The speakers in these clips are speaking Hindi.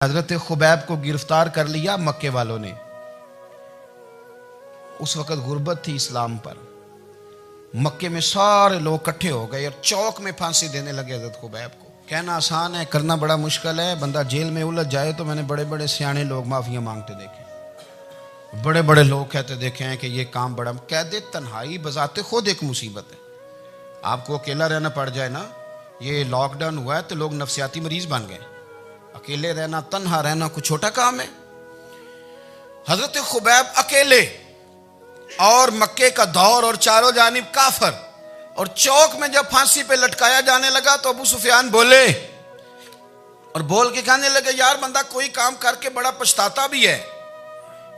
हजरत खुबैब को गिरफ्तार कर लिया मक्के वालों ने। उस वक़्त गुर्बत थी इस्लाम पर। मक्के में सारे लोग इकट्ठे हो गए और चौक में फांसी देने लगे हजरत खुबैब को। कहना आसान है, करना बड़ा मुश्किल है। बंदा जेल में उलझ जाए तो मैंने बड़े बड़े सियाने लोग माफिया मांगते देखे, बड़े बड़े लोग कहते देखे हैं कि ये काम बड़ा। कैद तन्हाई बजाते खुद एक मुसीबत है। आपको अकेला रहना पड़ जाए ना, ये लॉकडाउन हुआ है तो लोग नफसियाती मरीज बन गए। अकेले रहना, तन्हा रहना कोई छोटा काम है। हजरत खुबैब अकेले और मक्के का दौर और चारों जानिब काफर, और चौक में जब फांसी पे लटकाया जाने लगा तो अबू सुफियान बोले और बोल के कहने लगे, यार बंदा कोई काम करके बड़ा पछताता भी है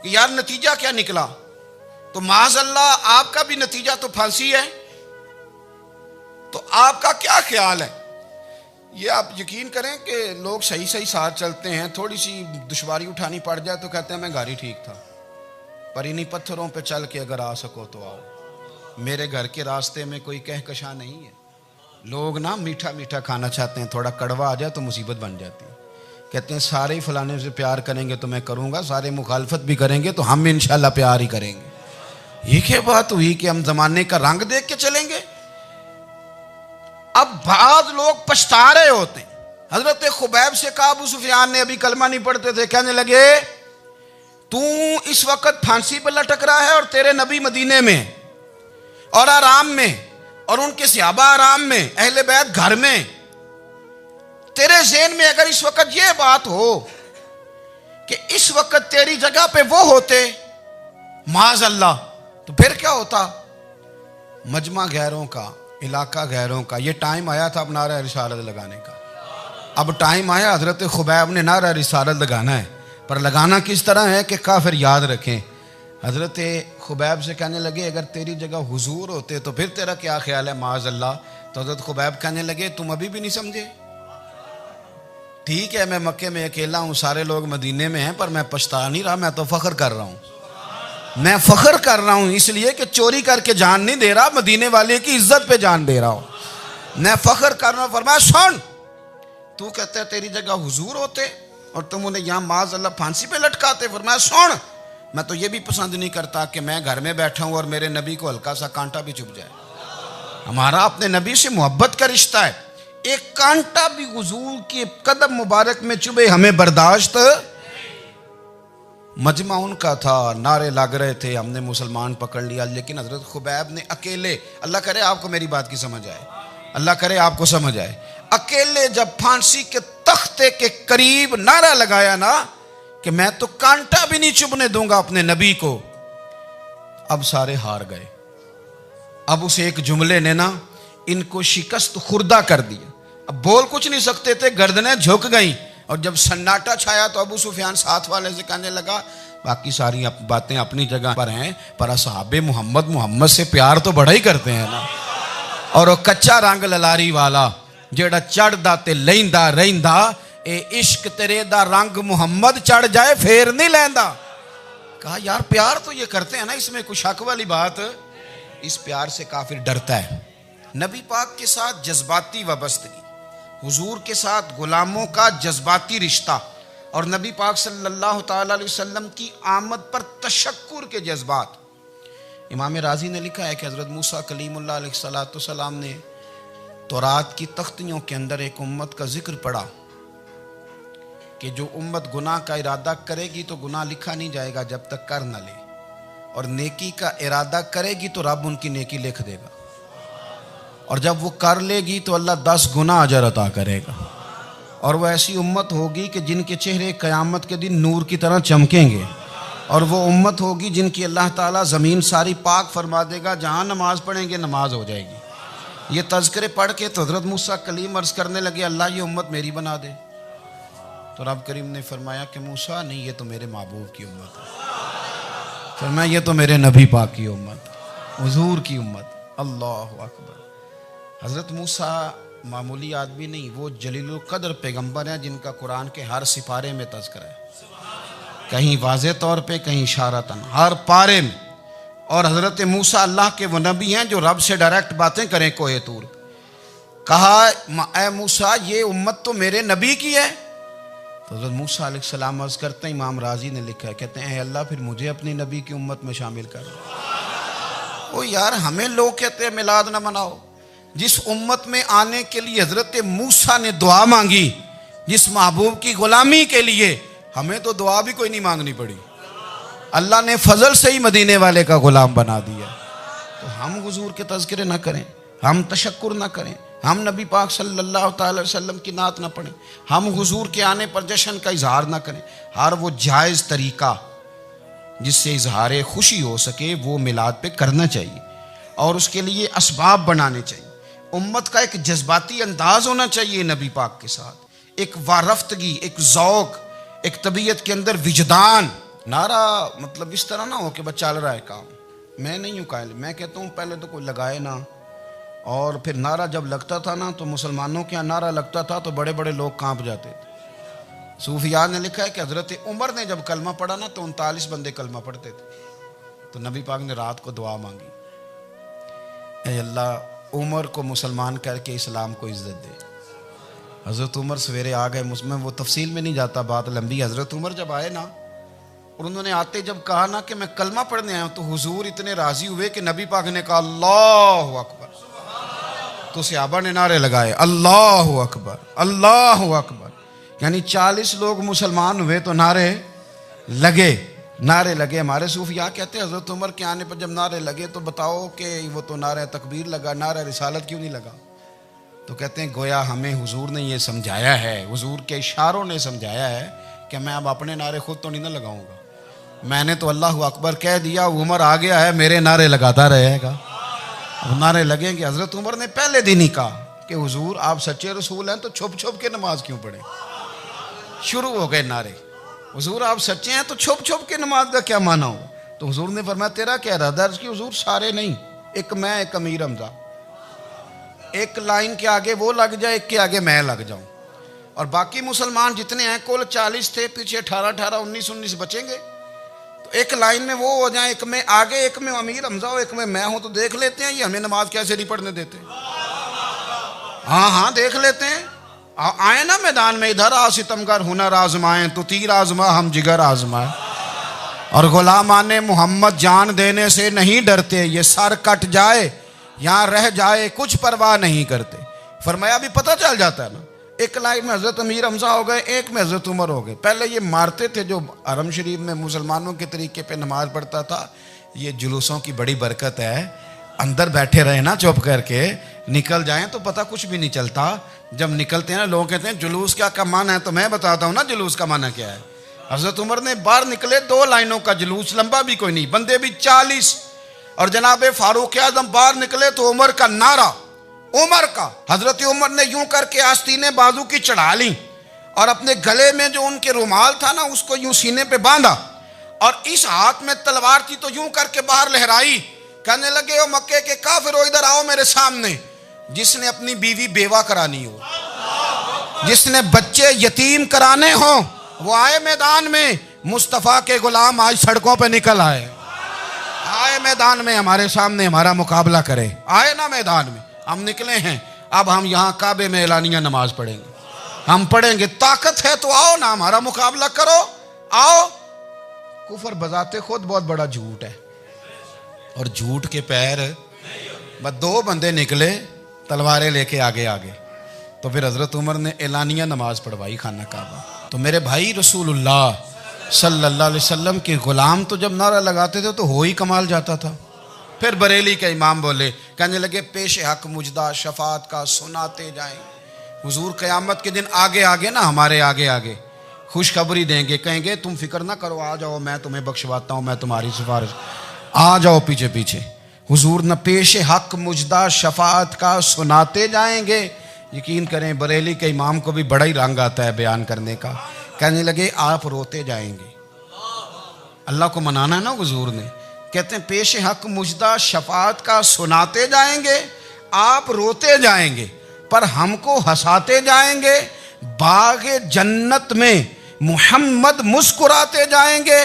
कि यार नतीजा क्या निकला। तो माज़अल्लाह आपका भी नतीजा तो फांसी है, तो आपका क्या ख्याल है। ये आप यकीन करें कि लोग सही सही साथ चलते हैं, थोड़ी सी दुश्वारी उठानी पड़ जाए तो कहते हैं मैं गाड़ी ठीक था, पर इन्हीं पत्थरों पे चल के अगर आ सको तो आओ। मेरे घर के रास्ते में कोई कहकशां नहीं है। लोग ना मीठा मीठा खाना चाहते हैं, थोड़ा कड़वा आ जाए तो मुसीबत बन जाती है। कहते हैं सारे ही फलाने से प्यार करेंगे तो मैं करूँगा, सारे मुखालफत भी करेंगे तो हम इंशाल्लाह प्यार ही करेंगे। ये क्या बात हुई कि हम जमाने का रंग देख के चलेंगे। अब बाद लोग पछता रहे होते हैं। हजरत खुबैब से कहा, अबू सुफियान ने अभी कलमा नहीं पढ़ते थे, कहने लगे तू इस वक्त फांसी पर लटक रहा है और तेरे नबी मदीने में और आराम में, और उनके सहाबा आराम में, अहले बैत घर में। तेरे ज़हन में अगर इस वक्त यह बात हो कि इस वक्त तेरी जगह पे वो होते माज़अल्लाह, तो फिर क्या होता। मजमा गैरों का, इलाका गैरों का। ये टाइम आया था अब नारा रिसालत लगाने का। अब टाइम आया हजरत खुबैब ने नारा रिसालत लगाना है, पर लगाना किस तरह है कि काफिर याद रखें। हजरत खुबैब से कहने लगे अगर तेरी जगह हुजूर होते तो फिर तेरा क्या ख्याल है माज़अल्लाह। तो हजरत खुबैब कहने लगे तुम अभी भी नहीं समझे। ठीक है, मैं मक्के में अकेला हूँ, सारे लोग मदीने में हैं, पर मैं पछता नहीं रहा, मैं तो फख्र कर रहा हूँ। मैं फख्र कर रहा हूं इसलिए कि चोरी करके जान नहीं दे रहा, मदीने वाले की इज्जत पे जान दे रहा हूं। मैं फख्र कर रहा हूं। फरमाया सुन, तू कहता है तेरी जगह हुजूर होते और तुम उन्हें यहां माज़अल्लाह फांसी पे लटकाते। फरमाया सुन, मैं तो ये भी पसंद नहीं करता कि मैं घर में बैठा हूं और मेरे नबी को हल्का सा कांटा भी चुभ जाए। हमारा अपने नबी से मोहब्बत का रिश्ता है। एक कांटा भी हुजूर के कदम मुबारक में चुभे हमें बर्दाश्त। मजमा उनका था, नारे लग रहे थे, हमने मुसलमान पकड़ लिया। लेकिन हजरत खुबैब ने अकेले, अल्लाह करे आपको मेरी बात की समझ आए, अल्लाह करे आपको समझ आए, अकेले जब फांसी के तख्ते के करीब नारा लगाया ना कि मैं तो कांटा भी नहीं चुभने दूंगा अपने नबी को, अब सारे हार गए। अब उस एक जुमले ने ना इनको शिकस्त खुर्दा कर दिया। अब बोल कुछ नहीं सकते थे, गर्दनें झुक गई। और जब सन्नाटा छाया तो अबू सुफियान साथ वाले से कहने लगा बाकी सारी बातें अपनी जगह पर हैं, पर असहाबे मोहम्मद से प्यार तो बड़ा ही करते हैं ना। और वो कच्चा रंग ललारी वाला जेड़ा चढ़दा ते लैंदा रहिंदा, ए इश्क तेरे दा रंग मुहम्मद चढ़ जाए फेर नहीं लैंदा। कहा यार प्यार तो ये करते हैं ना, इसमें कुछ शक वाली बात। इस प्यार से काफिर डरता है। नबी पाक के साथ जज्बाती वाबस्तगी, हुजूर के साथ गुलामों का जज्बाती रिश्ता, और नबी पाक सल्लल्लाहु ताला अलैहि वसल्लम की आमद पर तशक्कुर के जज्बात। इमाम राजी ने लिखा है कि हज़रत मूसा कलीमुल्लाह अलैहिस्सलाम ने तौरात की तख्तियों के अंदर एक उम्मत का जिक्र पढ़ा कि जो उम्मत गुनाह का इरादा करेगी तो गुनाह लिखा नहीं जाएगा जब तक कर न ले, और नेकी का इरादा करेगी तो रब उनकी नेकी लिख देगा, और जब वो कर लेगी तो अल्लाह 10 गुना अजर अता करेगा। और वो ऐसी उम्मत होगी कि जिनके चेहरे क़यामत के दिन नूर की तरह चमकेंगे, और वो उम्मत होगी जिनकी अल्लाह ताला ज़मीन सारी पाक फरमा देगा, जहाँ नमाज पढ़ेंगे नमाज हो जाएगी। ये तज़किरे पढ़ के तो हज़रत मूसा कलीम अर्ज़ करने लगे अल्लाह ये उम्मत मेरी बना दे। तो रब करीम ने फरमाया कि मूसा नहीं, ये तो मेरे महबूब की उम्मत है। फरमाया ये तो मेरे नबी पाक की उम्मत, हुजूर की उम्मत। अल्लाह अकबर। हज़रत मूसा मामूली आदमी नहीं, वो जलीलुल कद्र पैगंबर हैं जिनका कुरान के हर सिपारे में तज़किरा है, कहीं वाज़े तौर पे, कहीं इशारतन, हर पारे में। और हज़रत मूसा अल्लाह के वो नबी हैं जो रब से डायरेक्ट बातें करें कोहे तूर। कहा ए मूसा ये उम्मत तो मेरे नबी की है। तो हज़रत मूसा अलैहिस्सलाम अर्ज़ करते हैं, इमाम राजी ने लिखा है, कहते हैं अल्लाह फिर मुझे अपनी नबी की उम्मत में शामिल कर। ओ यार, हमें लोग कहते हैं मिलाद ना मनाओ। जिस उम्मत में आने के लिए हज़रत मूसा ने दुआ मांगी, जिस महबूब की गुलामी के लिए, हमें तो दुआ भी कोई नहीं मांगनी पड़ी। अल्लाह ने फजल से ही मदीने वाले का गुलाम बना दिया। तो हम हुजूर के तज़किरे ना करें, हम तशक्कुर ना करें, हम नबी पाक सल्लल्लाहु अलैहि वसल्लम की नात ना पढ़ें, हम हुजूर के आने पर जश्न का इजहार ना करें। हर वो जायज़ तरीका जिससे इजहार खुशी हो सके वो मिलाद पे करना चाहिए, और उसके लिए असबाब बनाने चाहिए। उम्मत का एक जज्बाती अंदाज होना चाहिए नबी पाक के साथ, एक वारफ्तगी, एक ज़ौक़, एक तबीयत के अंदर विजदान। नारा मतलब इस तरह ना हो कि बस चल रहा है काम, मैं नहीं हूँ कायल। मैं कहता हूँ पहले तो कोई लगाए ना, और फिर नारा जब लगता था ना तो मुसलमानों के यहाँ नारा लगता था तो बड़े बड़े लोग कांप जाते थे। सूफिया ने लिखा है कि हज़रत उमर ने जब कलमा पढ़ा ना तो 39 बंदे कलमा पढ़ते थे। तो नबी पाक ने रात को दुआ मांगी, ऐ अल्लाह उमर को मुसलमान करके इस्लाम को इज्जत दे। हज़रत उमर सवेरे आ गए। मुझमें वो तफसील में नहीं जाता, बात लंबी। हज़रत उमर जब आए ना और उन्होंने आते जब कहा ना कि मैं कलमा पढ़ने आया हूँ, तो हुजूर इतने राजी हुए कि नबी पाक ने कहा अल्लाहु अकबर। तो सहाबा ने नारे लगाए अल्लाहु अकबर, अल्लाहु अकबर। यानी 40 लोग मुसलमान हुए तो नारे लगे, नारे लगे। हमारे सूफिया कहते हैं हज़रत उमर के आने पर जब नारे लगे तो बताओ कि वो तो नारा तकबीर लगा, नारा रिसालत क्यों नहीं लगा? तो कहते हैं गोया हमें हुजूर ने ये समझाया है, हुजूर के इशारों ने समझाया है कि मैं अब अपने नारे खुद तो नहीं ना लगाऊंगा, मैंने तो अल्लाहु अकबर कह दिया, उमर आ गया है, मेरे नारे लगाता रहेगा। अब नारे लगेंगे। हज़रत उमर ने पहले दिन ही कहा कि हुजूर आप सच्चे रसूल हैं तो छुप छुप के नमाज क्यों पढ़े? शुरू हो गए नारे, हुजूर आप सच्चे हैं तो छुप छुप के नमाज का क्या माना हो? तो हुजूर ने फरमाया तेरा क्या इरादा है? हुजूर सारे नहीं, एक मैं, एक अमीर हमजा, एक लाइन के आगे वो लग जाए, एक के आगे मैं लग जाऊं, और बाकी मुसलमान जितने हैं कुल 40 थे, पीछे 18 19 बचेंगे। तो एक लाइन में वो हो जाए, एक में आगे, एक में अमीर हमजा हो, एक में मैं हूं, तो देख लेते हैं ये हमें नमाज कैसे नहीं पढ़ने देते। हाँ हाँ देख लेते हैं, आए ना मैदान में, इधर आ सितमगर हुनर आजमाए, तो तीर आजमा हम जिगर आजमाए। और गुलामाने मोहम्मद जान देने से नहीं डरते, ये सर कट जाए यहाँ रह जाए कुछ परवाह नहीं करते। फरमाया भी पता चल जाता है ना, एक लाइन में हज़रत अमीर हमजा हो गए, एक में हज़रत उमर हो गए। पहले ये मारते थे, जो हरम शरीफ में मुसलमानों के तरीके पे नमाज पढ़ता था। ये जुलूसों की बड़ी बरकत है, अंदर बैठे रहे ना चुप करके, निकल जाएं तो पता कुछ भी नहीं चलता। जब निकलते हैं ना लोग कहते हैं जुलूस क्या माना है, तो मैं बताता हूँ ना जुलूस का माना क्या है। हज़रत उमर ने बाहर निकले, 2 लाइनों का जुलूस, लंबा भी कोई नहीं, बंदे भी 40, और जनाब फारूक आजम बाहर निकले तो उमर का नारा, उमर का। हजरत उमर ने यूं करके आस्तीने बाजू की चढ़ा ली और अपने गले में जो उनके रुमाल था ना उसको यूं सीने पे बांधा, और इस हाथ में तलवार थी तो यूं करके बाहर लहराई। कहने लगे ओ मक्के के काफिरो इधर आओ मेरे सामने। जिसने अपनी बीवी बेवा करानी हो, जिसने बच्चे यतीम कराने हो, वो आए मैदान में। मुस्तफ़ा के गुलाम आज सड़कों पे निकल आए, आए मैदान में हमारे सामने हमारा मुकाबला करे। आए ना मैदान में, हम निकले हैं। अब हम यहाँ काबे में एलानिया नमाज पढ़ेंगे, हम पढ़ेंगे। ताकत है तो आओ ना, हमारा मुकाबला करो, आओ। कुफर बजाते खुद बहुत बड़ा झूठ है, और झूठ के पैर बस 2 बंदे निकले तलवारें लेके आगे आगे। तो फिर हजरत उमर ने एलानिया नमाज पढ़वाई खाना काबा। तो मेरे भाई रसूलुल्लाह सल्लल्लाहु अलैहि वसल्लम के गुलाम तो जब नारा लगाते थे तो हो ही कमाल जाता था। फिर बरेली के इमाम बोले, कहने लगे पेश हक मुजदा शफात का सुनाते जाएं। हुजूर क़यामत के दिन आगे आगे ना, हमारे आगे आगे खुशखबरी देंगे, कहेंगे तुम फिक्र ना करो, आ जाओ मैं तुम्हें बख्शवाता हूँ, मैं तुम्हारी सिफारिश, आ जाओ पीछे पीछे। हुजूर न पेश हक मुजदा शफात का सुनाते जाएंगे। यकीन करें बरेली के इमाम को भी बड़ा ही रंग आता है बयान करने का। कहने लगे आप रोते जाएंगे, अल्लाह को मनाना है ना हुजूर ने। कहते हैं पेश हक मुजदा शफात का सुनाते जाएंगे, आप रोते जाएंगे पर हमको हंसाते जाएंगे। बागे जन्नत में मुहम्मद मुस्कुराते जाएंगे,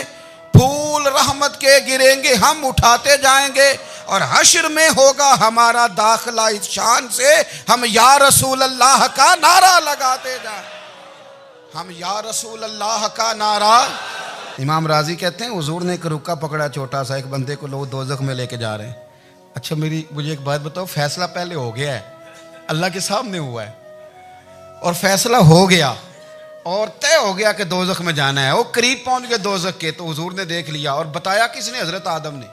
फूल रहमत के गिरेंगे हम उठाते जाएंगे, और हश्र में होगा हमारा दाखिला इस शान से हम या रसूल अल्लाह का नारा लगाते जाएं। हम या रसूल अल्लाह का नारा। इमाम राजी कहते हैं हुजूर ने एक रुक्का पकड़ा छोटा सा, एक बंदे को लोग दोजख में लेके जा रहे हैं। अच्छा मुझे एक बात बताओ, फैसला पहले हो गया है, अल्लाह के सामने हुआ है और फैसला हो गया और तय हो गया कि दोजख में जाना है। वो करीब पहुंच गए दोजख के, तो हुजूर ने देख लिया। और बताया किसने? हजरत आदम ने।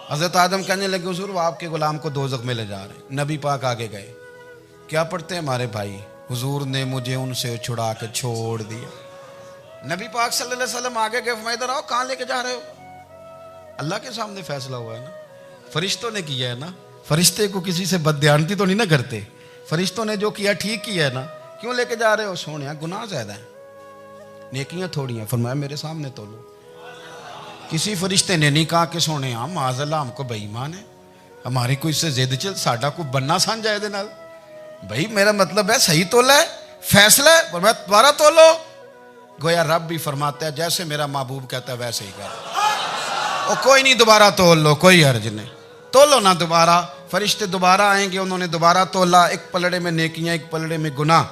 हजरत आदम कहने लगे हुजूर वो आपके गुलाम को दोजख में ले जा रहे हैं। नबी पाक आगे गए, क्या पढ़ते हैं हमारे भाई? हुजूर ने मुझे उनसे छुड़ा के छोड़ दिया। नबी पाक सल्लल्लाहु अलैहि वसल्लम आगे गए, फरमाया इधर आओ, कहाँ लेके जा रहे हो? अल्लाह के सामने फैसला हुआ है ना, फरिश्तों ने किया है ना। फरिश्ते को किसी से बदध्यानती तो नहीं ना करते, फरिश्तों ने जो किया ठीक किया है ना। क्यों लेके जा रहे हो? सोनिया गुनाह ज्यादा है, नेकियां थोड़ी हैं। फरमाया मेरे सामने तोलो। किसी फरिश्ते ने नहीं कहा कि सोने हम माज़अल्लाह हमको बेईमान है, हमारी कोई इससे जिद चल साडा को बनना सान जाए दे नाल। भाई मेरा मतलब है सही तोला है, फैसला है, फरमाया दोबारा तोलो। गोया रब भी फरमाता है जैसे मेरा महबूब कहता है वैसे ही कर। और कोई नहीं, दोबारा तोल लो, कोई हर्ज नहीं, तोलो ना दोबारा। फरिश्ते दोबारा आएंगे, उन्होंने दोबारा तोला, एक पलड़े में नेकियां, एक पलड़े में गुनाह।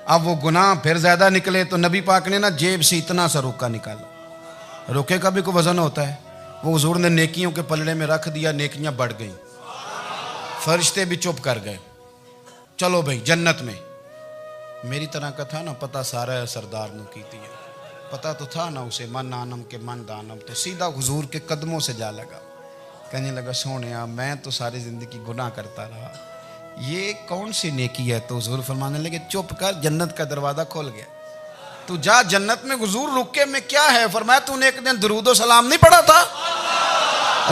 अब वो गुनाह फिर ज्यादा निकले तो नबी पाक ने ना जेब से इतना सा रुक्का निकाला। रुके का भी कोई वजन होता है, वो हुजूर ने नेकियों के पलड़े में रख दिया, नेकियां बढ़ गई। फरिश्ते भी चुप कर गए। चलो भाई जन्नत में। मेरी तरह का था ना, पता सारा है सरदार ने की थी, पता तो था ना उसे, मन आनम के मन दानम। तो सीधा हुजूर के कदमों से जा लगा, कहने लगा सोने मैं तो सारी जिंदगी गुनाह करता रहा, ये कौन सी नेकी है? तो हुजूर फरमाने लगे चुप कर, जन्नत का दरवाजा खोल गया, तू जा जन्नत में। हुजूर रुके में क्या है? फरमाया तूने एक दिन दरूदो सलाम नहीं पढ़ा था,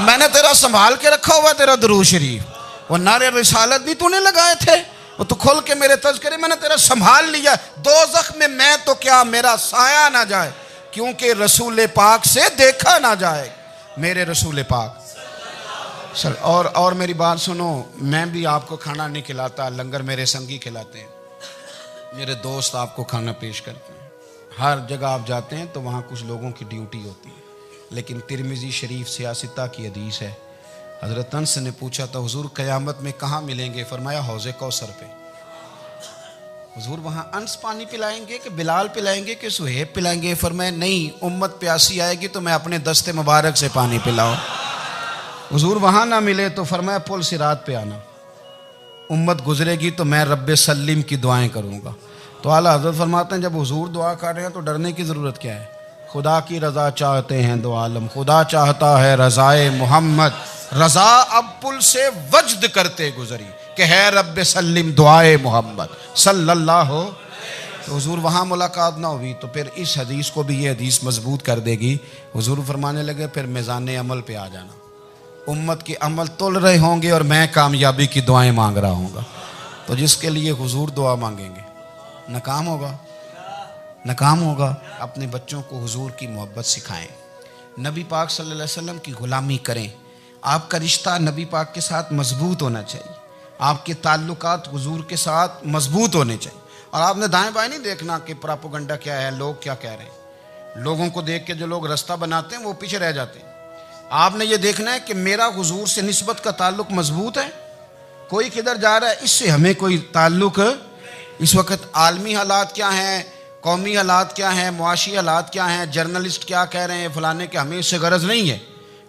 मैंने तेरा संभाल के रखा हुआ तेरा दरूद शरीफ, वो नारे रिसालत भी तूने लगाए थे, वो तू खोल के मेरे तज़किरे मैंने तेरा संभाल लिया। दोज़ख में मैं तो क्या मेरा साया ना जाए, क्योंकि रसूल पाक से देखा ना जाए, मेरे रसूल पाक। सर और मेरी बात सुनो, मैं भी आपको खाना नहीं खिलाता, लंगर मेरे संगी खिलाते हैं, मेरे दोस्त आपको खाना पेश करते हैं। हर जगह आप जाते हैं तो वहाँ कुछ लोगों की ड्यूटी होती है, लेकिन तिरमिज़ी शरीफ सियासिता की हदीस है। हज़रत अनस ने पूछा था हुजूर क़यामत में कहाँ मिलेंगे? फरमाया हौज़े कौसर पे। हुजूर वहाँ अनस पानी पिलाएंगे कि बिलाल पिलाएंगे कि सुहेब पिलाएंगे? फरमाया नहीं, उम्मत प्यासी आएगी तो मैं अपने दस्ते मुबारक से पानी पिलाऊं। हुजूर वहाँ ना मिले तो फरमाया पुल सिरात पे आना, उम्मत गुजरेगी तो मैं रब्बे सल्लिम की दुआएं करूँगा। तो आला हज़रत फरमाते हैं जब हुजूर दुआ कर रहे हैं तो डरने की ज़रूरत क्या है? खुदा की रज़ा चाहते हैं दो आलम, खुदा चाहता है रज़ाए मोहम्मद, रज़ा अब पुल से वज्द करते गुजरी कि है रब्बे सल्लिम दुआए मोहम्मद सल्लल्लाहु। तो हुजूर वहाँ मुलाकात ना हुई तो फिर इस हदीस को भी ये हदीस मजबूत कर देगी। हुजूर फरमाने लगे फिर मिज़ान अमल पे आ जाना, उम्मत के अमल तोल रहे होंगे और मैं कामयाबी की दुआएं मांग रहा हूँगा। तो जिसके लिए हुजूर दुआ मांगेंगे नाकाम होगा, नाकाम होगा। अपने बच्चों को हुजूर की मोहब्बत सिखाएं, नबी पाक सल्लल्लाहु अलैहि वसल्लम की गुलामी करें। आपका रिश्ता नबी पाक के साथ मजबूत होना चाहिए, आपके ताल्लुकात हुजूर के साथ मजबूत होने चाहिए। और आपने दाएं बाएं नहीं देखना कि प्रोपेगेंडा क्या है, लोग क्या कह रहे हैं। लोगों को देख के जो लोग रास्ता बनाते हैं वो पीछे रह जाते हैं। आपने ये देखना है कि मेरा हुजूर से निस्बत का ताल्लुक मजबूत है, कोई किधर जा रहा है इससे हमें कोई ताल्लुक। इस वक्त आलमी हालात क्या हैं, कौमी हालात क्या हैं, मुआशी हालात क्या हैं, जर्नलिस्ट क्या कह रहे हैं फलाने के, हमें इससे गरज नहीं है।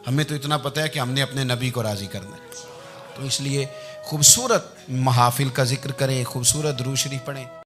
हमें तो इतना पता है कि हमने अपने नबी को राज़ी करना है। तो इसलिए खूबसूरत महाफिल का जिक्र करें, खूबसूरत दुरूद शरीफ पढ़ें।